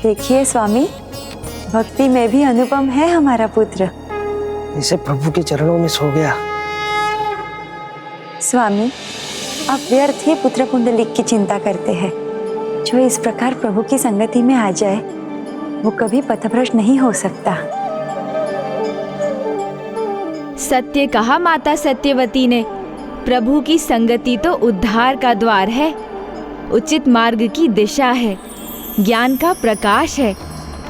देखिए स्वामी, भक्ति में भी अनुपम है हमारा पुत्र। इसे प्रभु के चरणों में सो गया। स्वामी, आप व्यर्थ ही पुत्र पुंडलिक की चिंता करते हैं। जो इस प्रकार प्रभु की संगति में आ जाए वो कभी पथभ्रष्ट नहीं हो सकता। सत्य कहा माता सत्यवती ने। प्रभु की संगति तो उद्धार का द्वार है, उचित मार्ग की दिशा है, ज्ञान का प्रकाश है,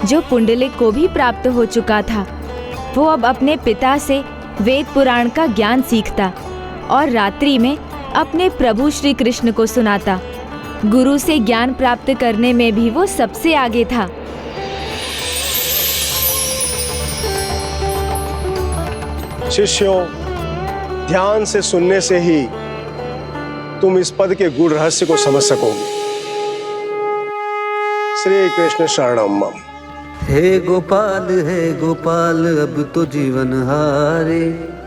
जो पुंडलिक को भी प्राप्त हो चुका था। वो अब अपने पिता से वेद पुराण का ज्ञान सीखता और रात्रि में अपने प्रभु श्री कृष्ण को सुनाता। गुरु से ज्ञान प्राप्त करने में भी वो सबसे आगे था। शिष्यों, ध्यान से सुनने से ही तुम इस पद के गूढ़ रहस्य को समझ सकोगे। श्री कृष्ण शरणम मम। हे गोपाल अब तो जीवन हारे,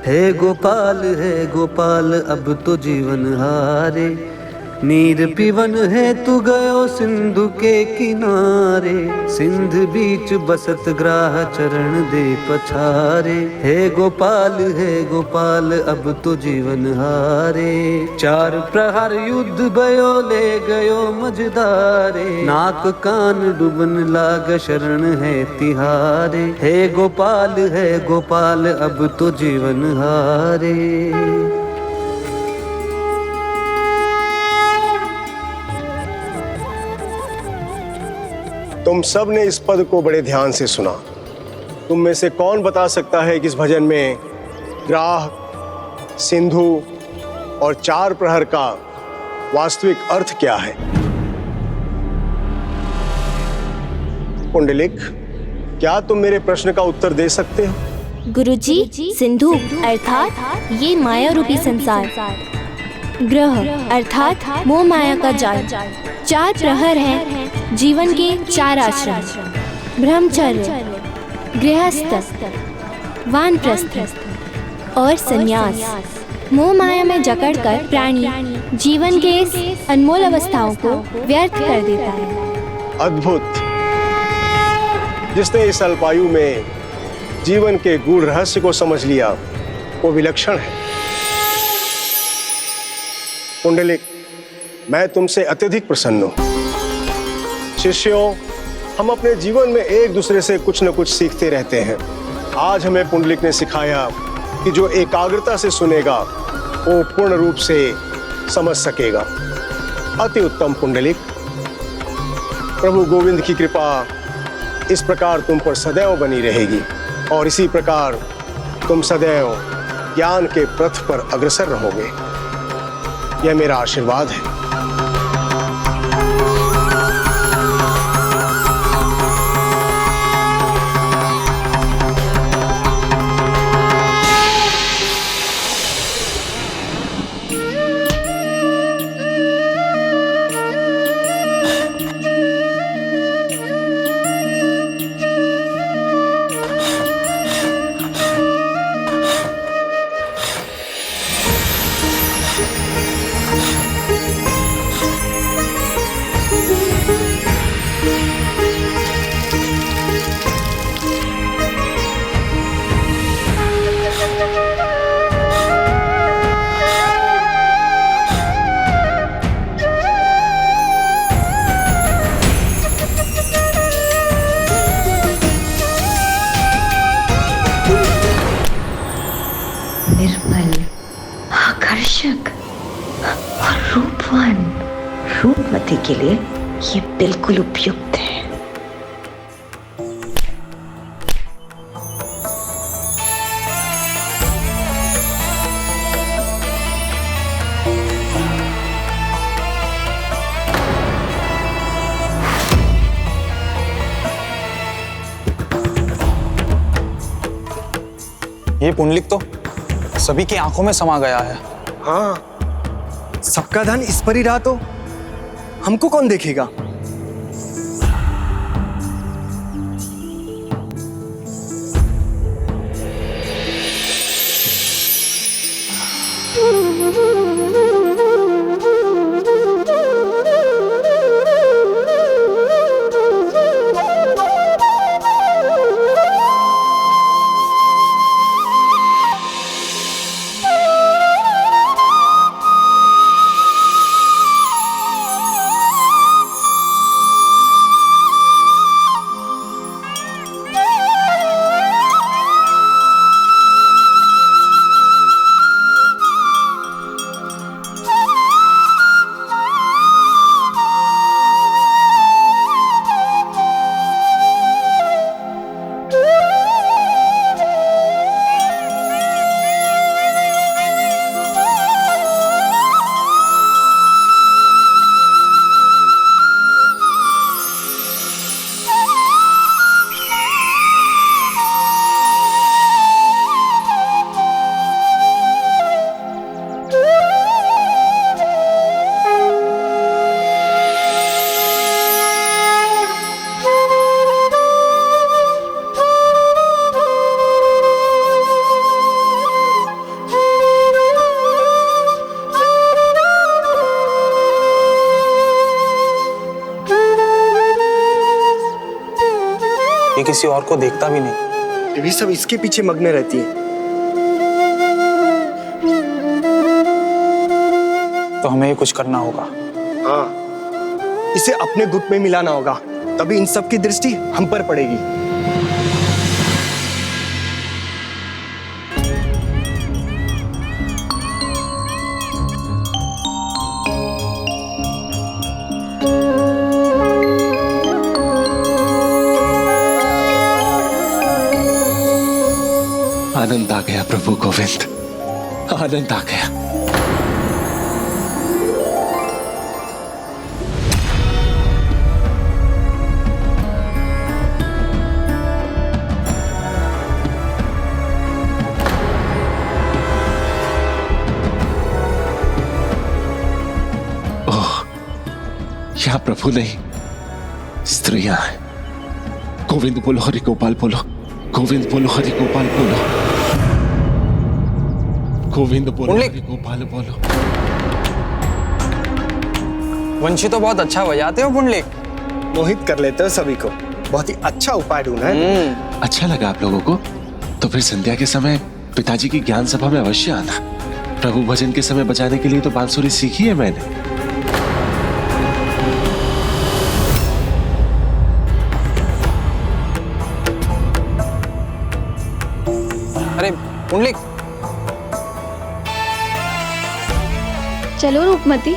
हे गोपाल अब तो जीवन हारे। नीर पिवन है तू गयो सिंधु के किनारे, सिंध बीच बसत ग्राह चरण दे पछारे। हे गोपाल अब तो जीवन हारे। चार प्रहर युद्ध भयो ले गयो मझदारे, नाक कान डुबन लाग शरण है तिहारे। हे गोपाल अब तो जीवन हारे। तुम सब ने इस पद को बड़े ध्यान से सुना। तुम में से कौन बता सकता है कि इस भजन में ग्राह, सिंधु और चार प्रहर का वास्तविक अर्थ क्या है? पुंडलिक, क्या तुम मेरे प्रश्न का उत्तर दे सकते हो? गुरुजी, सिंधु अर्थात ये माया रूपी संसार, ग्रह अर्थात मोह माया का जाल, चार प्रहर हैं जीवन के चार आश्रम, ब्रह्मचर्य, गृहस्थ, वानप्रस्थ और संन्यास। मोह माया में जकड़कर प्राणी जीवन के इस अनमोल अवस्थाओं को व्यर्थ कर देता है। अद्भुत! जिसने इस अल्पायु में जीवन के गूढ़ रहस्य को समझ लिया वो विलक्षण है। पुंडलिक, मैं तुमसे अत्यधिक प्रसन्न हूं। शिष्यों, हम अपने जीवन में एक दूसरे से कुछ न कुछ सीखते रहते हैं। आज हमें पुंडलिक ने सिखाया कि जो एकाग्रता से सुनेगा वो पूर्ण रूप से समझ सकेगा। अति उत्तम पुंडलिक। प्रभु गोविंद की कृपा इस प्रकार तुम पर सदैव बनी रहेगी और इसी प्रकार तुम सदैव ज्ञान के पथ पर अग्रसर रहोगे। यह मेरा आशीर्वाद है। निर्मल, आकर्षक और रूपवान रूपमती के लिए ये बिल्कुल उपयुक्त है। ये पुंडलिक तो सभी की आंखों में समा गया है। हाँ, सबका ध्यान इस पर ही रहा तो हमको कौन देखेगा? किसी और को देखता भी नहीं। ये भी सब इसके पीछे मग्न रहती है। तो हमें ही कुछ करना होगा। हाँ, इसे अपने गुट में मिलाना होगा, तभी इन सब की दृष्टि हम पर पड़ेगी। आनंद आ गया प्रभु गोविंद, आनंद आ गया। ओह, यहाँ प्रभु नहीं, स्त्रियां हैं। गोविंद बोलो, हरि गोपाल बोलो, गोविंद बोलो, हरि गोपाल बोलो, गोविंद बोलो, हरि गोपाल बोलो। वंशी तो बहुत अच्छा बजाते हो पुंडलिक। मोहित कर लेते हो सभी को। बहुत ही अच्छा उपाय ढूंढा है। अच्छा लगा आप लोगों को? तो फिर संध्या के समय पिताजी की ज्ञान सभा में अवश्य आना। प्रभु भजन के समय बजाने के लिए तो बांसुरी सीखी है मैंने। अरे पुंडलिक, चलो रूपमती,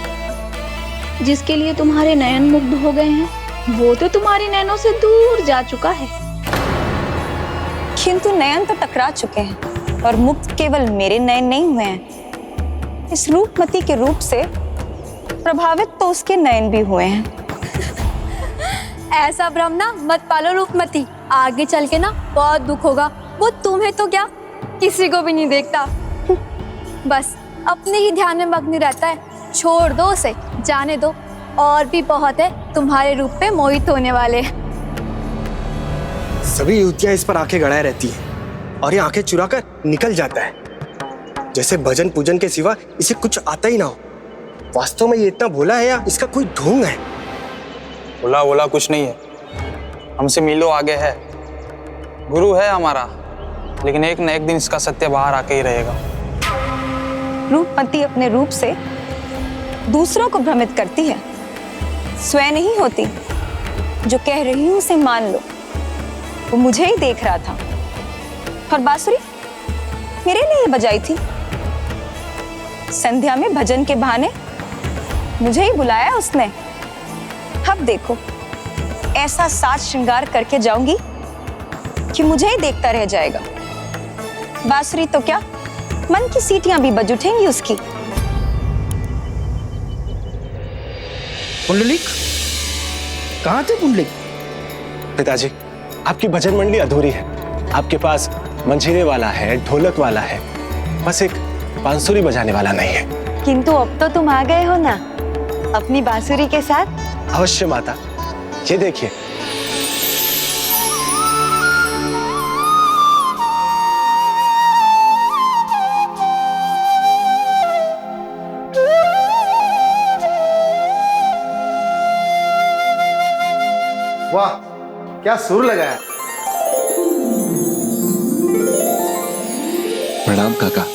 जिसके लिए तुम्हारे नयन मुग्ध हो गए हैं वो तो तुम्हारी नैनों से दूर जा चुका है। किंतु नयन तो टकरा चुके हैं और मुक्त केवल मेरे नयन नहीं हुए हैं। इस रूपमती के रूप से प्रभावित तो उसके नयन भी हुए हैं। ऐसा भ्रम ना मत पालो रूपमती, आगे चल के ना बहुत दुख होगा। वो तुम्हें तो क्या, किसी को भी नहीं देखता, बस अपने ही ध्यान में मग्न रहता है। छोड़ दो उसे, जाने दो, और भी बहुत है तुम्हारे रूप पे मोहित होने वाले। सभी युवतियां इस पर आंखें गड़ाए रहती हैं और ये आंखें चुरा कर निकल जाता है, जैसे भजन पूजन के सिवा इसे कुछ आता ही ना हो। वास्तव में ये इतना भोला है या इसका कोई ढोंग है? बोला बोला कुछ नहीं है, हमसे मीलों आगे है। गुरु है हमारा, लेकिन एक न एक दिन इसका सत्य बाहर आके ही रहेगा। रूपमती अपने रूप से दूसरों को भ्रमित करती है, स्वयं नहीं होती। जो कह रही हूं उसे मान लो। वो मुझे ही देख रहा था और बांसुरी मेरे लिए बजाई थी। संध्या में भजन के बहाने मुझे ही बुलाया उसने। अब देखो, ऐसा साज श्रृंगार करके जाऊंगी कि मुझे ही देखता रह जाएगा। बांसुरी तो क्या, मन की सीटियां भी बज उठेंगी उसकी। पुंडलिक, कहाँ थे पुंडलिक? पिताजी, आपकी भजन मंडली अधूरी है। आपके पास मंजीरे वाला है, ढोलक वाला है, बस एक बांसुरी बजाने वाला नहीं है। किंतु अब तो तुम आ गए हो ना अपनी बांसुरी के साथ। अवश्य माता, ये देखिए। वाह, क्या सुर लगाया। प्रणाम काका।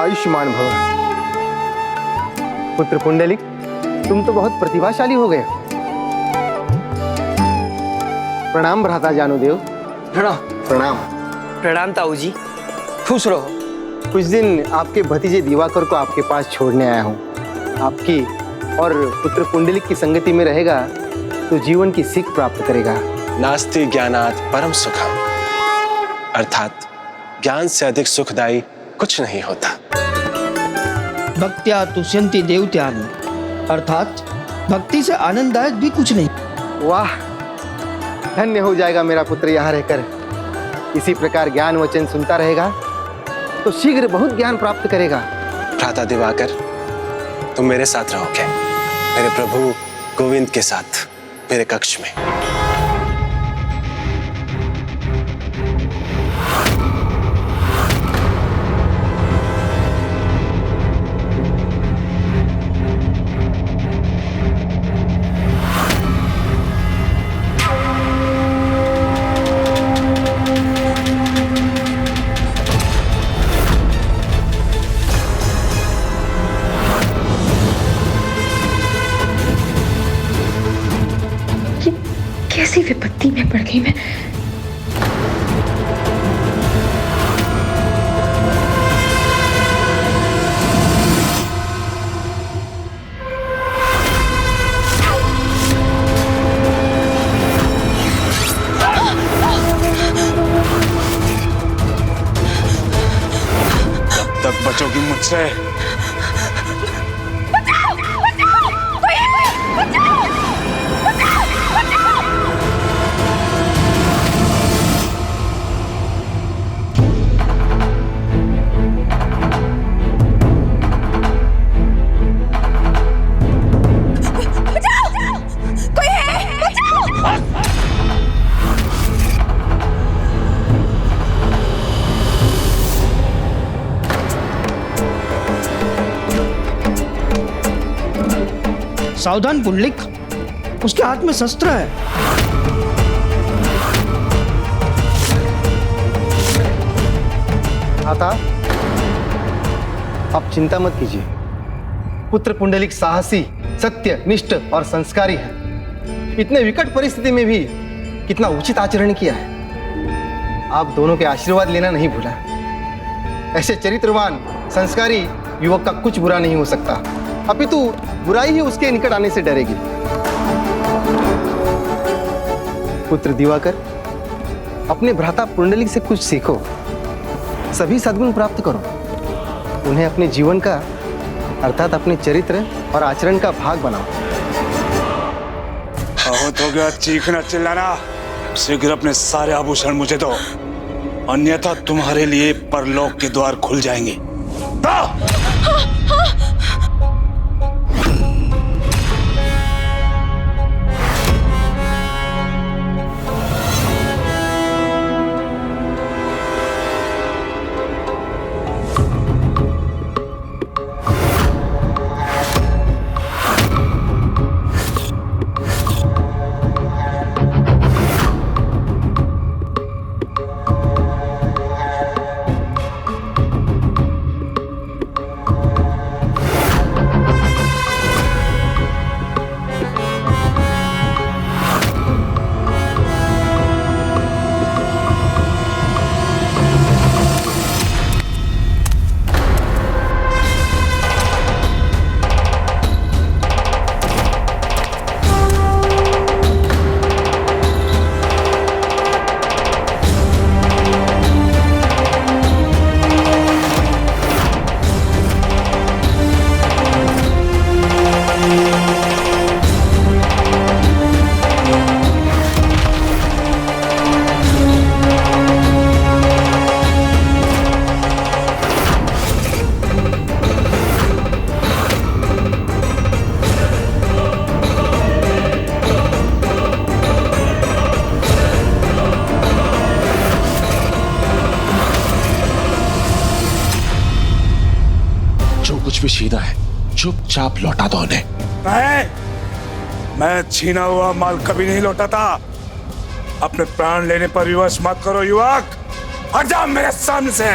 आयुष्मान भव। पुत्र पुंडलिक, तुम तो बहुत प्रतिभाशाली हो गए। प्रणाम भ्राता जानुदेव। प्रणाम। प्रणाम। प्रणाम ताऊ जी, खुश रहो। कुछ दिन आपके भतीजे दिवाकर को आपके पास छोड़ने आया हूँ। आपकी और पुत्र पुंडलिक की संगति में रहेगा तो जीवन की सीख प्राप्त करेगा। नास्ति ज्ञानात् परम सुखम, अर्थात ज्ञान से अधिक सुखदायी कुछ नहीं होता। भक्त्या तुष्यन्ति देवत्यानि, अर्थात भक्ति से आनंददायक भी कुछ नहीं। वाह, धन्य हो जाएगा मेरा पुत्र यहाँ रहकर। इसी प्रकार ज्ञान वचन सुनता रहेगा तो शीघ्र बहुत ज्ञान प्राप्त करेगा। भ्राता दिवाकर, तुम मेरे साथ रहोगे, मेरे प्रभु गोविंद के साथ मेरे कक्ष में। तक बचोगी मुझसे? सावधान पुंडलिक, उसके हाथ में शस्त्र है। माता, आप चिंता मत कीजिए। पुत्र पुंडलिक साहसी, सत्यनिष्ठ और संस्कारी है। इतने विकट परिस्थिति में भी कितना उचित आचरण किया है। आप दोनों के आशीर्वाद लेना नहीं भूला। ऐसे चरित्रवान, संस्कारी युवक का कुछ बुरा नहीं हो सकता, अपितु बुराई ही उसके निकट आने से डरेगी। पुत्र दिवाकर, अपने भ्राता पुंडलिक से कुछ सीखो, सभी सद्गुण प्राप्त करो, उन्हें अपने जीवन का अर्थात अपने चरित्र और आचरण का भाग बनाओ। बहुत हो गया चीखना चिल्लाना, शीघ्र अपने सारे आभूषण मुझे दो, अन्यथा तुम्हारे लिए परलोक के द्वार खुल जाएंगे। कुछ भी छीना है चुपचाप लौटा दो उन्हें। मैं छीना हुआ माल कभी नहीं लौटाता। अपने प्राण लेने पर विवश मत करो युवक, हट जा मेरे सामने से।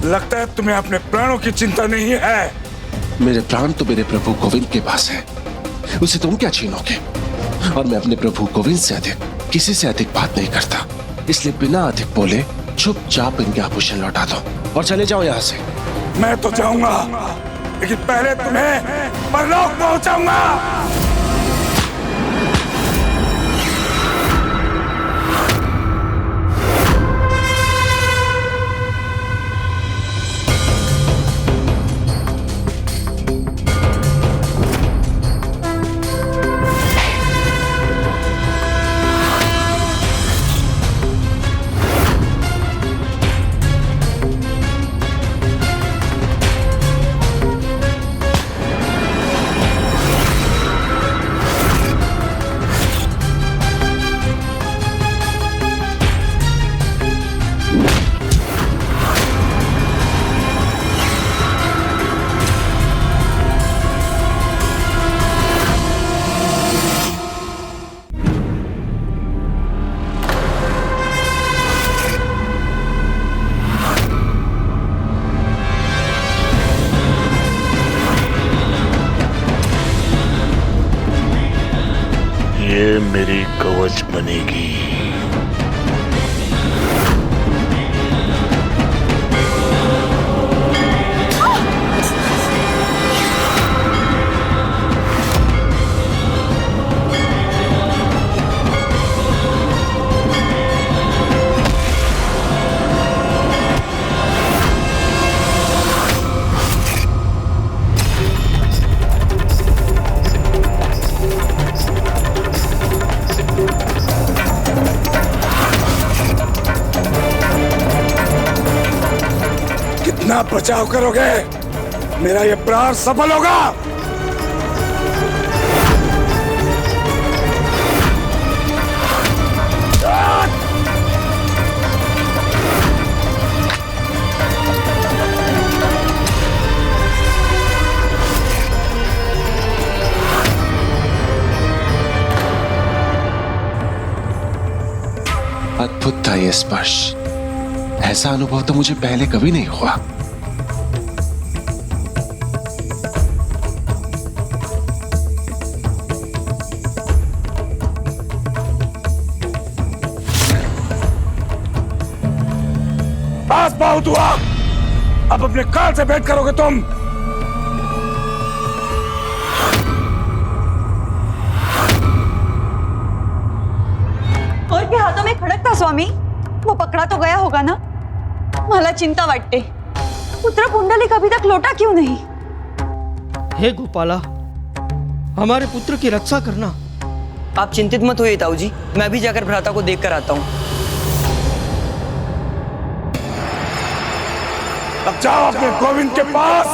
लगता है तुम्हें अपने प्राणों की चिंता नहीं है। मेरे प्राण तो मेरे प्रभु गोविंद के पास है, उसे तुम क्या छीनोगे? और मैं अपने प्रभु गोविंद से अधिक किसी से अधिक बात नहीं करता, इसलिए बिना अधिक बोले चुपचाप इनके आभूषण लौटा दो और चले जाओ यहाँ से। मैं तो जाऊंगा, लेकिन पहले तुम्हें परलोक पहुंचाऊंगा। ये मेरी कवच बनेगी। मेरा बचाव करोगे, मेरा ये प्रहार सफल होगा। अद्भुत था ये स्पर्श। ऐसा अनुभव तो मुझे पहले कभी नहीं हुआ। बस बहुत हुआ, अब अपने काल से भेंट करोगे तुम। और क्या हाथों में खड़क था स्वामी? वो पकड़ा तो गया होगा ना? मला चिंता वाटते, पुत्र पुंडलिक अभी तक लौटा क्यों नहीं? हे गोपाला, हमारे पुत्र की रक्षा करना। आप चिंतित मत होइए ताऊ जी, मैं भी जाकर भ्राता को देख कर आता हूँ। अब जाओ अपने गोविंद के पास।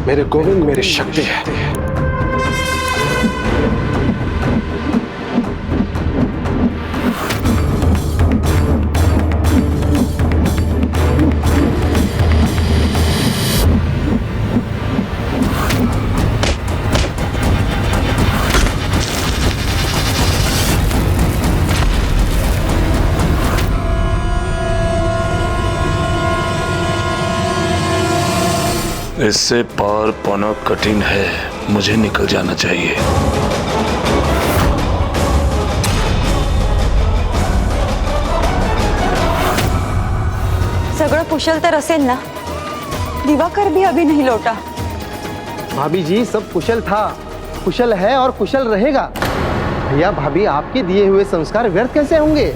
मेरे गोविंद मेरी शक्ति है। इससे पार पाना कठिन है, मुझे निकल जाना चाहिए। सगळं कुशल तर असेल ना? दिवाकर भी अभी नहीं लौटा। भाभी जी, सब कुशल था, कुशल है और कुशल रहेगा। भैया भाभी, आपके दिए हुए संस्कार व्यर्थ कैसे होंगे?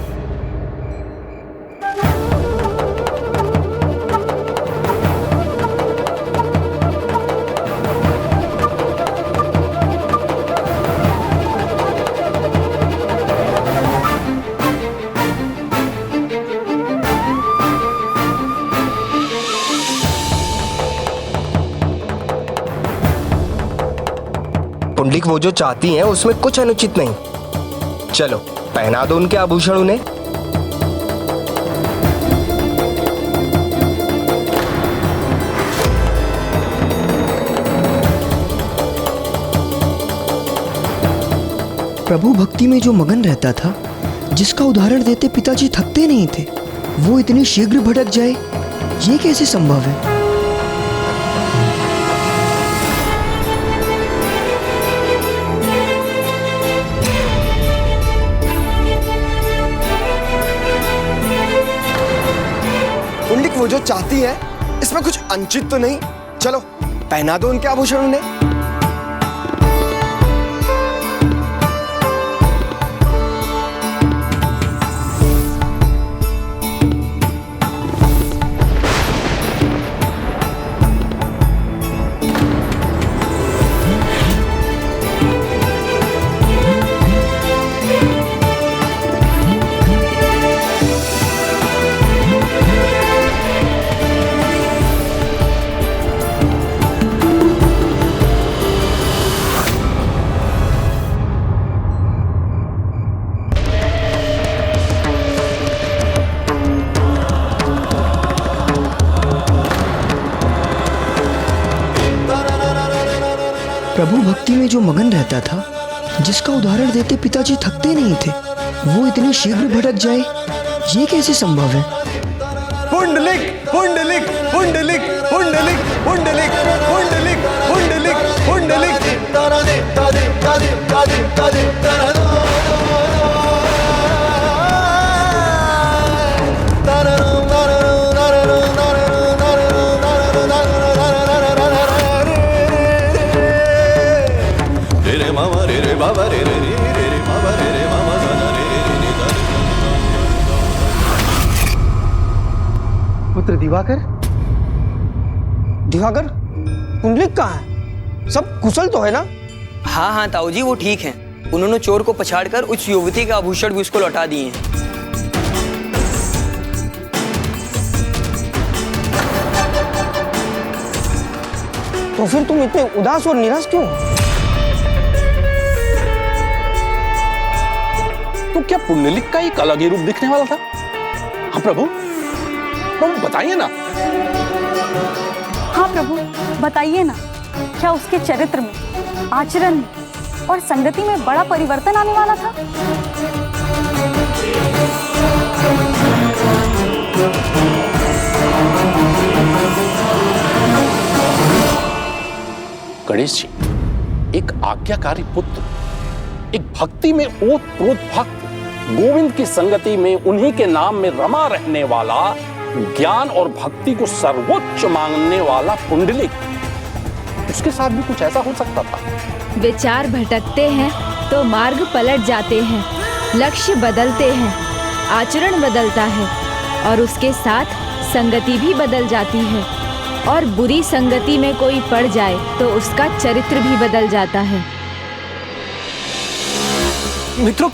पुंडलिक वो जो चाहती हैं उसमें कुछ अनुचित नहीं। चलो पहना दो उनके आभूषण उन्हें। प्रभु भक्ति में जो मगन रहता था, जिसका उदाहरण देते पिताजी थकते नहीं थे, वो इतनी शीघ्र भटक जाए, ये कैसे संभव है? पुंडलिक वो जो चाहती है इसमें कुछ अनुचित तो नहीं। चलो पहना दो उनके आभूषण उन्हें। प्रभु भक्ति में जो मगन रहता था, जिसका उदाहरण देते पिताजी थकते नहीं थे, वो इतनी शीघ्र भटक जाए, ये कैसे संभव है? पुंडलिक पुंडलिक पुंडलिक पुंडलिक पुंडलिक पुंडलिक पुंडलिक पुत्र दिवाकर, दिवाकर, पुंडलिक कहाँ है? सब कुशल तो है ना? हाँ हाँ ताऊ जी, वो ठीक हैं। उन्होंने चोर को पछाड़कर उस युवती के आभूषण भी उसको लौटा दिए हैं। तो फिर तुम इतने उदास और निराश क्यों? तो क्या पुंडलिक का एक अलग ही रूप दिखने वाला था? हाँ प्रभु, प्रभु बताइए ना। हाँ प्रभु, बताइए ना, क्या उसके चरित्र में, आचरण में और संगति में बड़ा परिवर्तन आने वाला था? गणेश जी, एक आज्ञाकारी पुत्र, एक भक्ति में ओतप्रोत भक्त, गोविंद की संगति में उन्हीं के नाम में रमा रहने वाला, ज्ञान और भक्ति को सर्वोच्च मानने वाला पुंडलिक, उसके साथ भी कुछ ऐसा हो सकता था? विचार भटकते हैं तो मार्ग पलट जाते हैं, लक्ष्य बदलते हैं, आचरण बदलता है और उसके साथ संगति भी बदल जाती है। और बुरी संगति में कोई पड़ जाए तो उसका चरित्र भी बदल जाता है। मित्रों,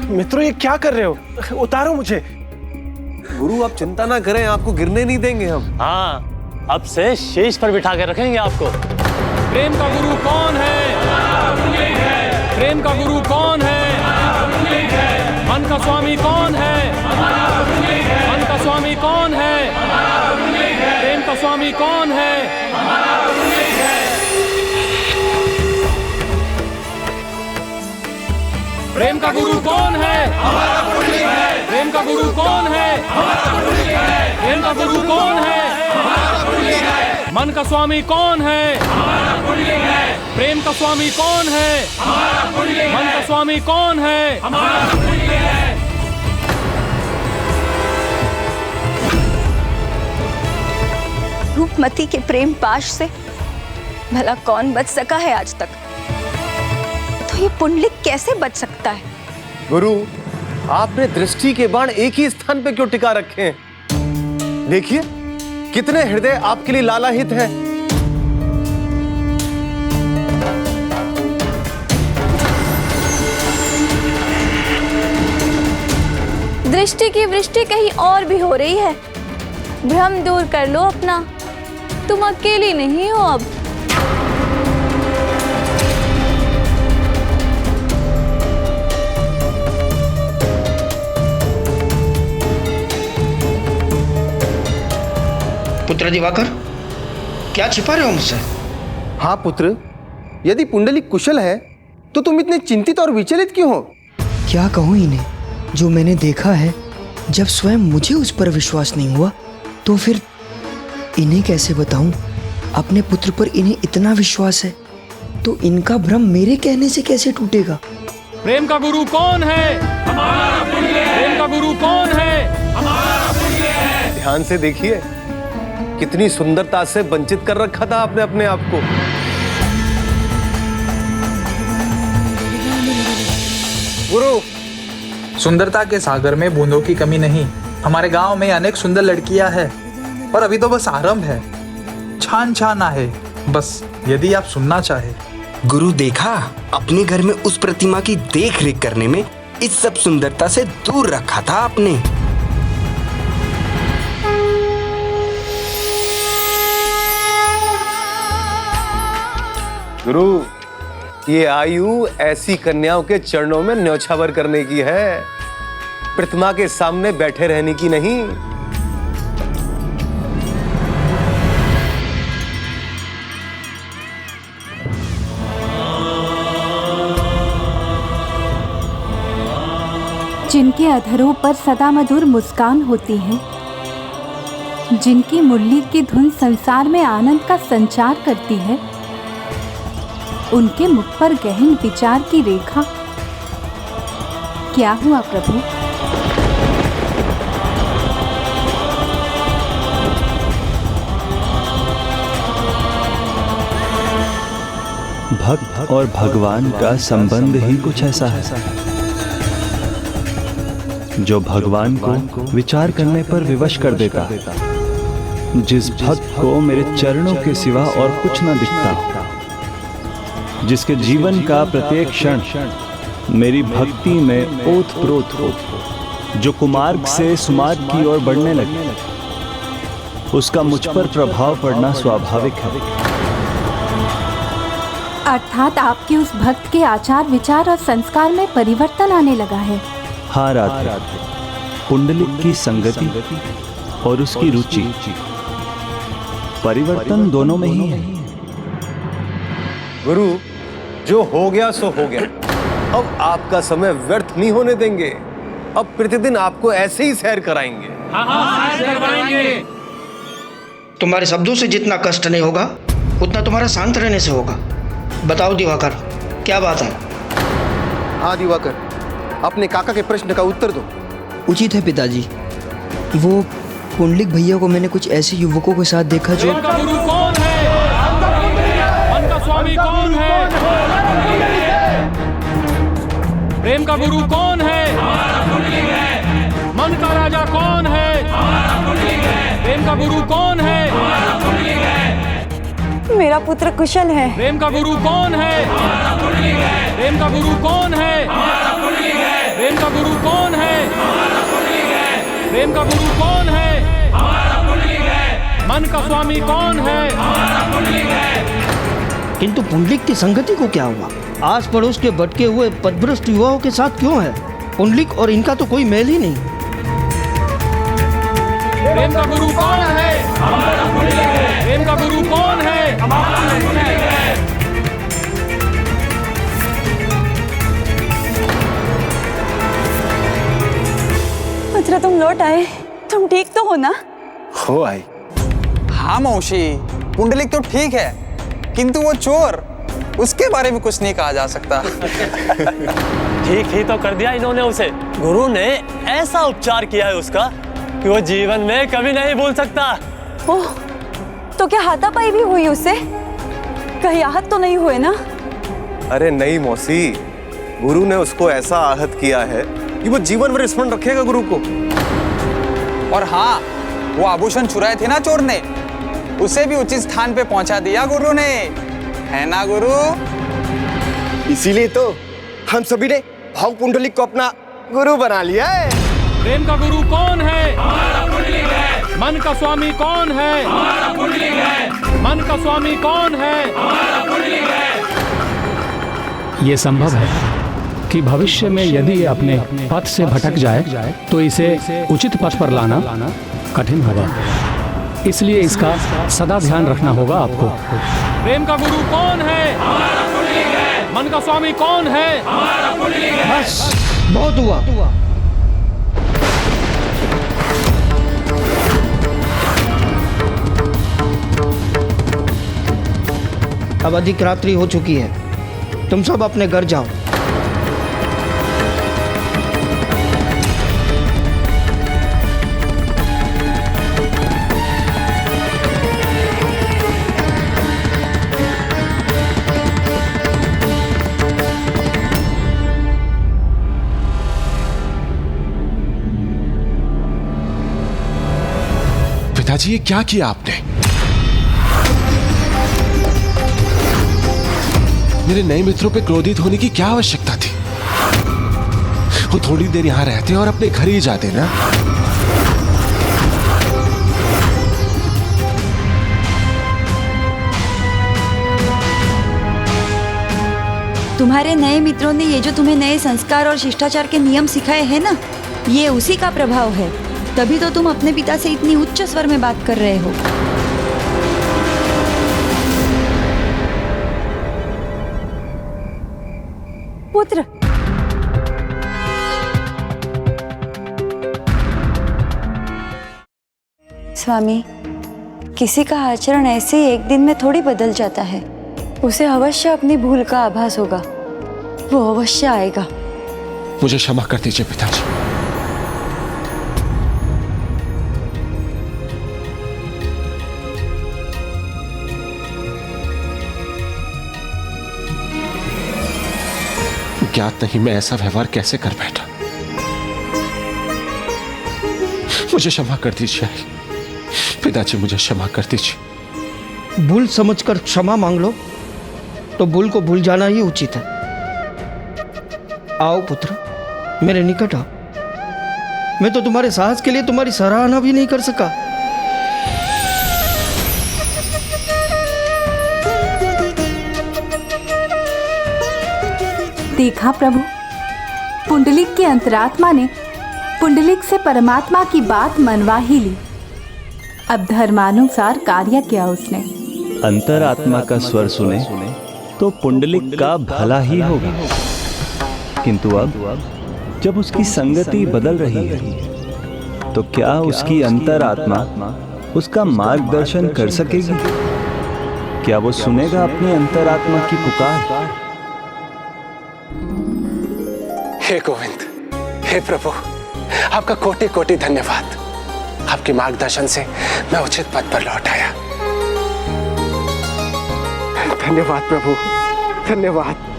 मित्रों, ये क्या कर रहे हो? उतारो मुझे। गुरु, आप चिंता ना करें, आपको गिरने नहीं देंगे हम। हाँ, अब से शेष पर बिठा के रखेंगे आपको। प्रेम का गुरु कौन है? प्रेम का गुरु कौन है? मन का स्वामी कौन है? मन का स्वामी कौन है? प्रेम का स्वामी कौन है? प्रेम का गुरु कौन है? प्रेम का गुरु कौन है? प्रेम का गुरु कौन है? मन का स्वामी कौन है? प्रेम का स्वामी कौन है? मन का स्वामी कौन है? रूपमती के प्रेम पाश से भला कौन बच सका है आज तक? तो ये पुंडलिक कैसे बच सकता है? गुरु, आपने दृष्टि के बाण एक ही स्थान पे क्यों टिका रखे हैं? देखिए, कितने हृदय आपके लिए लालायित हैं। दृष्टि की वृष्टि कहीं और भी हो रही है। भ्रम दूर कर लो अपना, तुम अकेली नहीं हो अब। पुत्र दिवाकर, क्या छिपा रहे हो मुझसे? हाँ पुत्र, यदि पुंडलिक कुशल है तो तुम इतने चिंतित और विचलित क्यों हो? क्या कहूँ इन्हें? जो मैंने देखा है, जब स्वयं मुझे उस पर विश्वास नहीं हुआ तो फिर इन्हें कैसे बताऊं? अपने पुत्र पर इन्हें इतना विश्वास है तो इनका भ्रम मेरे कहने से कैसे टूटेगा? प्रेम का गुरु कौन है? प्रेम का गुरु कौन है? ध्यान से देखिए, कितनी सुंदरता से वंचित कर रखा था आपने अपने आप को। गुरु, सुंदरता के सागर में बूंदों की कमी नहीं। हमारे गांव में अनेक सुंदर लड़कियां हैं और अभी तो बस आरंभ है, छान छान है बस, यदि आप सुनना चाहे। गुरु, देखा, अपने घर में उस प्रतिमा की देख रेख करने में इस सब सुंदरता से दूर रखा था आपने। गुरु, ये आयु ऐसी कन्याओं के चरणों में न्यौछावर करने की है, प्रतिमा के सामने बैठे रहने की नहीं। जिनके अधरों पर सदा मधुर मुस्कान होती है, जिनकी मुरली की धुन संसार में आनंद का संचार करती है, उनके मुख पर गहन विचार की रेखा। क्या हुआ प्रभु? भक्त और भगवान का संबंध ही कुछ ऐसा है जो भगवान को विचार करने पर विवश कर देता है। जिस भक्त को मेरे चरणों के सिवा और कुछ न दिखता, जिसके जीवन का प्रत्येक क्षण मेरी भक्ति में ओतप्रोत हो, जो कुमार्ग से सुमार्ग की ओर बढ़ने लगे, उसका मुझ पर प्रभाव पड़ना स्वाभाविक है। अर्थात आपके उस भक्त के आचार विचार और संस्कार में परिवर्तन आने लगा है। हाँ राधे, पुंडलिक की संगति और उसकी रुचि, परिवर्तन दोनों में ही है। गुरु, जो हो गया सो हो गया। अब आपका समय व्यर्थ नहीं होने देंगे। अब प्रतिदिन आपको ऐसे ही सैर कराएंगे। तुम्हारे शब्दों से जितना कष्ट नहीं होगा उतना तुम्हारा शांत रहने से होगा। बताओ दिवाकर, क्या बात है? हाँ दिवाकर, अपने काका के प्रश्न का उत्तर दो। उचित है पिताजी। वो पुंडलिक भैया को मैंने कुछ ऐसे युवकों के साथ देखा जो... प्रेम का गुरु कौन है? मन का स्वामी कौन है? प्रेम का गुरु कौन है? मन का राजा कौन है? प्रेम का गुरु कौन है? मेरा पुत्र कुशल है। प्रेम का गुरु कौन है? प्रेम का गुरु कौन है? प्रेम का गुरु कौन है? प्रेम का गुरु कौन है? मन का स्वामी कौन है? किंतु पुंडलिक की संगति को क्या हुआ? आस पड़ोस के भटके हुए पदभ्रष्ट युवाओं के साथ क्यों है? पुंडलिक और इनका तो कोई मेल ही नहीं। प्रेम का गुरु कौन है? प्रेम का गुरु कौन है? पुत्र, तुम लौट आए। तुम ठीक तो हो ना? हो आई। हाँ मौसी, पुंडलिक तो ठीक है, किंतु वो चोर, उसके बारे में कुछ नहीं कहा जा सकता। ठीक ही तो कर दिया इन्होंने उसे। गुरु ने ऐसा उपचार किया है उसका कि वो जीवन में कभी नहीं भूल सकता। ओह, तो क्या हाथापाई भी हुई उससे? कहीं आहत तो नहीं हुए ना? अरे नहीं मौसी, गुरु ने उसको ऐसा आहत किया है कि वो जीवन भर स्मरण रखेगा गुरु को। और हाँ, वो आभूषण चुराए थे ना चोर ने, उसे भी उचित स्थान पे पहुंचा दिया गुरु ने, है ना गुरु? इसीलिए तो हम सभी ने भाव पुंडलिक को अपना गुरु बना लिया है। प्रेम का गुरु कौन है? मन का स्वामी कौन है? मन का स्वामी कौन है? ये संभव है कि भविष्य में यदि ये अपने पथ से भटक जाए तो इसे उचित पथ पर लाना कठिन होगा। इसलिए इसका सदा ध्यान रखना होगा आपको। प्रेम का गुरु कौन है? मन का स्वामी कौन है? बस बहुत हुआ। अब अधिक रात्रि हो चुकी है, तुम सब अपने घर जाओ। पिताजी, ये क्या किया आपने? मेरे नए मित्रों पे क्रोधित होने की क्या आवश्यकता थी? वो थोड़ी देर यहां रहते और अपने घर ही जाते ना। तुम्हारे नए मित्रों ने ये जो तुम्हें नए संस्कार और शिष्टाचार के नियम सिखाए हैं ना, ये उसी का प्रभाव है। तभी तो तुम अपने पिता से इतनी उच्च स्वर में बात कर रहे हो। पुत्र, स्वामी, किसी का आचरण ऐसे ही एक दिन में थोड़ी बदल जाता है। उसे अवश्य अपनी भूल का आभास होगा, वो अवश्य आएगा। मुझे क्षमा कर दीजिए पिताजी। ज्ञात नहीं मैं ऐसा व्यवहार कैसे कर बैठा। मुझे क्षमा कर दीजिए पिताजी, मुझे क्षमा कर दीजिए। भूल समझकर क्षमा मांग लो तो भूल को भूल जाना ही उचित है। आओ पुत्र, मेरे निकट आओ। मैं तो तुम्हारे साहस के लिए तुम्हारी सराहना भी नहीं कर सका। देखा प्रभु, पुंडलिक की अंतरात्मा ने पुंडलिक से परमात्मा की बात मनवा ही ली। अब धर्मानुसार कार्य किया उसने। अंतरात्मा का स्वर सुने तो पुंडलिक का भला ही होगा, किंतु अब जब उसकी संगति बदल रही है तो क्या उसकी अंतरात्मा उसका मार्गदर्शन कर सकेगी? क्या वो सुनेगा अपनी अंतरात्मा की पुकार? हे गोविंद, हे प्रभु, आपका कोटि कोटि धन्यवाद। आपके मार्गदर्शन से मैं उचित पद पर लौट आया। धन्यवाद प्रभु, धन्यवाद।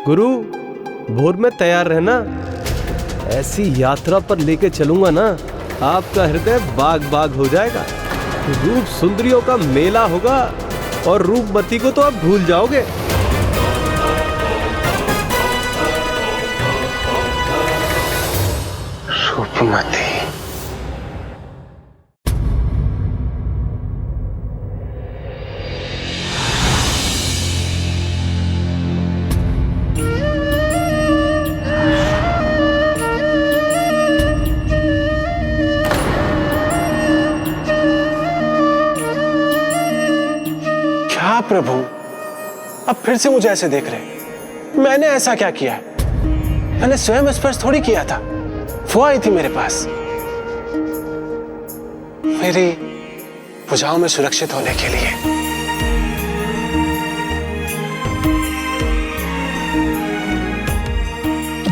गुरु, भोर में तैयार रहना। ऐसी यात्रा पर लेके चलूंगा ना, आपका हृदय बाग बाग हो जाएगा। रूप सुंदरियों का मेला होगा और रूपमती को तो आप भूल जाओगे। रूपमती, प्रभु, अब फिर से मुझे ऐसे देख रहे? मैंने ऐसा क्या किया है? मैंने स्वयं स्पर्श थोड़ी किया था। वो आई थी मेरे पास मेरी भुजाओं में सुरक्षित होने के लिए।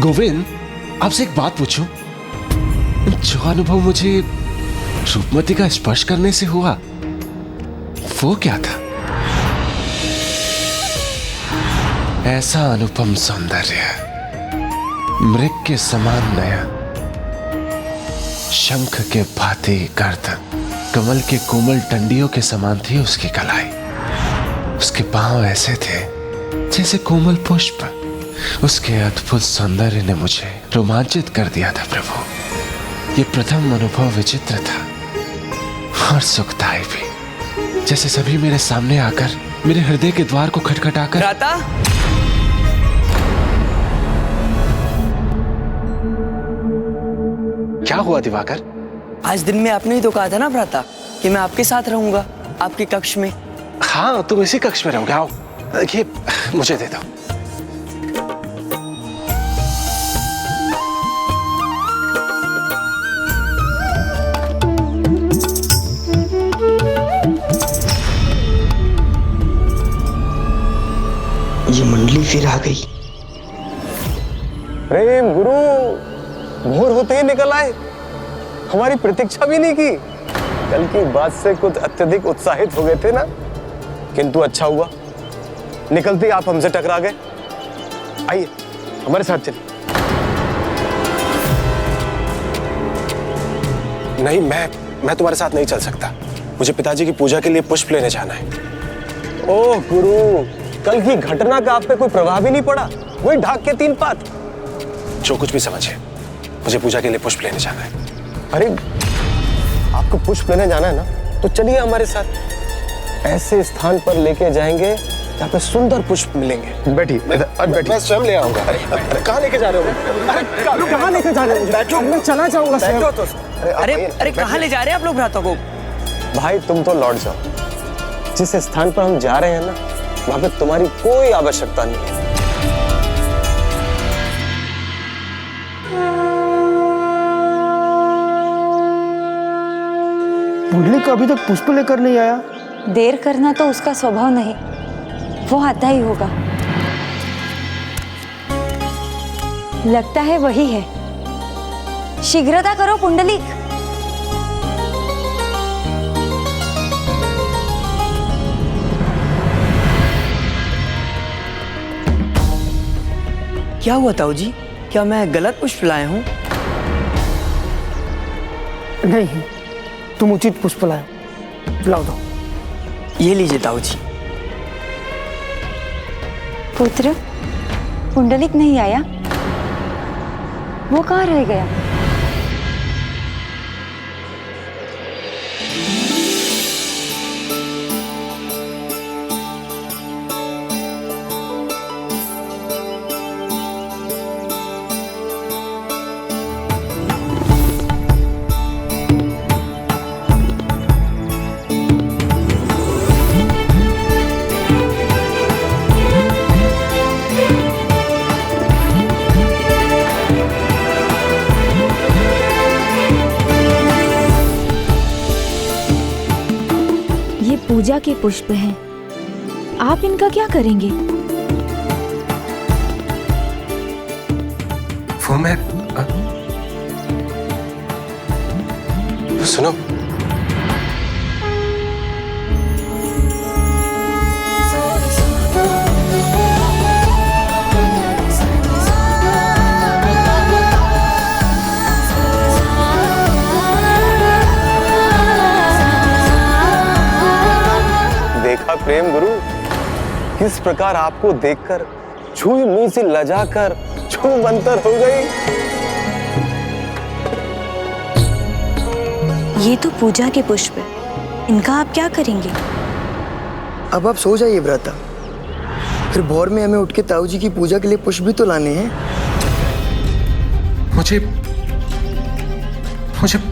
गोविंद, आपसे एक बात पूछूं? जो अनुभव मुझे रूपमती का स्पर्श करने से हुआ, वो क्या था? ऐसा अनुपम सौंदर्य, मृग के समान नया, शंख के भांति गर्दन, कमल के कोमल टंडियों के समान थी उसकी कलाई। उसके पांव ऐसे थे जैसे कोमल पुष्प। उसके अद्भुत सौंदर्य ने मुझे रोमांचित कर दिया था प्रभु। ये प्रथम अनुभव विचित्र था और सुखदायी भी, जैसे सभी मेरे सामने आकर मेरे हृदय के द्वार को खटखटाकर। भ्राता, क्या हुआ दिवाकर? आज दिन में आपने ही तो कहा था ना भ्राता कि मैं आपके साथ रहूंगा, आपके कक्ष में। हाँ, तुम इसी कक्ष में रहोगे। आओ, ये मुझे दे दो। ये मंडली फिर आ गई। प्रेम गुरु, भोर होते ही निकल आए, हमारी प्रतीक्षा भी नहीं की। कल की बात से कुछ अत्यधिक उत्साहित हो गए थे ना, किंतु अच्छा हुआ निकलते आप हमसे टकरा गए। आइए हमारे साथ चलिए। नहीं, मैं तुम्हारे साथ नहीं चल सकता। मुझे पिताजी की पूजा के लिए पुष्प लेने जाना है। ओह गुरु, कल की घटना का आप पे कोई प्रभाव ही नहीं पड़ा? वही ढाक के 3 पात। जो कुछ भी समझे, मुझे पूजा के लिए पुष्प लेने जाना है। अरे आपको पुष्प लेने जाना है ना, तो चलिए हमारे साथ। ऐसे स्थान पर लेके जाएंगे जहाँ पे सुंदर पुष्प मिलेंगे। बैठिए, बैठिए। मैं स्वयं ले आऊंगा। अरे कहाँ लेके जा रहे हो? अरे कहाँ लेके जा रहे हो? बैठो, मैं चला जाऊंगा स्वयं। अरे कहाँ ले जा रहे हैं आप लोग भ्राता को? भाई तुम तो लौट जाओ। जिस स्थान पर हम जा रहे हैं ना, वहां पे तुम्हारी कोई आवश्यकता नहीं है। पुंडलिक अभी तक पुष्प लेकर नहीं आया। देर करना तो उसका स्वभाव नहीं, वो आता ही होगा। लगता है वही है। शीघ्रता करो पुंडलिक। क्या हुआ ताऊ जी? क्या मैं गलत पुष्प लाया हूँ? नहीं, तुम उचित पुष्प लाओ। लाओ दो। ये लीजिए ताऊ जी। पुत्र, पुंडलिक नहीं आया? वो कहाँ रह गया? पूजा के पुष्प हैं। आप इनका क्या करेंगे? वो मैं सुनो, देखा प्रेम गुरु, किस प्रकार आपको देखकर छुई मुंह से लजाकर छू मंतर हो गई। ये तो पूजा के पुष्प है, इनका आप क्या करेंगे? अब आप सो जाइए भ्राता, फिर भोर में हमें उठ के ताऊ जी की पूजा के लिए पुष्प भी तो लाने हैं। मुझे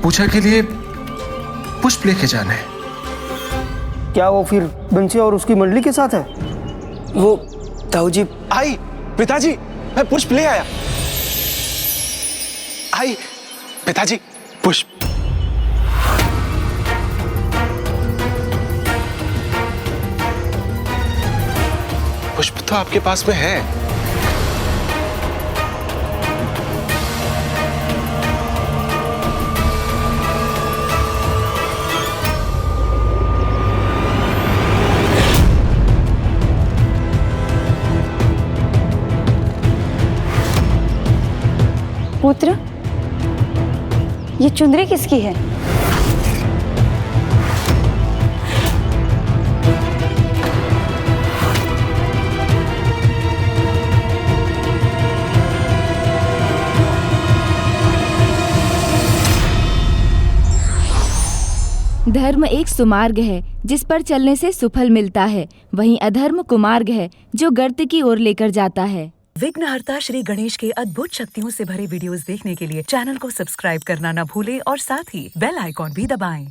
पूजा के लिए पुष्प लेके जाना है। क्या वो फिर बंसी और उसकी मंडली के साथ है? वो ताऊ जी। आई पिताजी, मैं पुष्प ले आया। आई पिताजी, पुष्प। पुष्प तो आपके पास में है। पुत्र, ये चुंदरी किसकी है? धर्म एक सुमार्ग है जिस पर चलने से सुफल मिलता है, वहीं अधर्म कुमार्ग है जो गर्त की ओर लेकर जाता है। विघ्नहर्ता श्री गणेश के अद्भुत शक्तियों से भरे वीडियोस देखने के लिए चैनल को सब्सक्राइब करना न भूलें और साथ ही बेल आइकॉन भी दबाएं।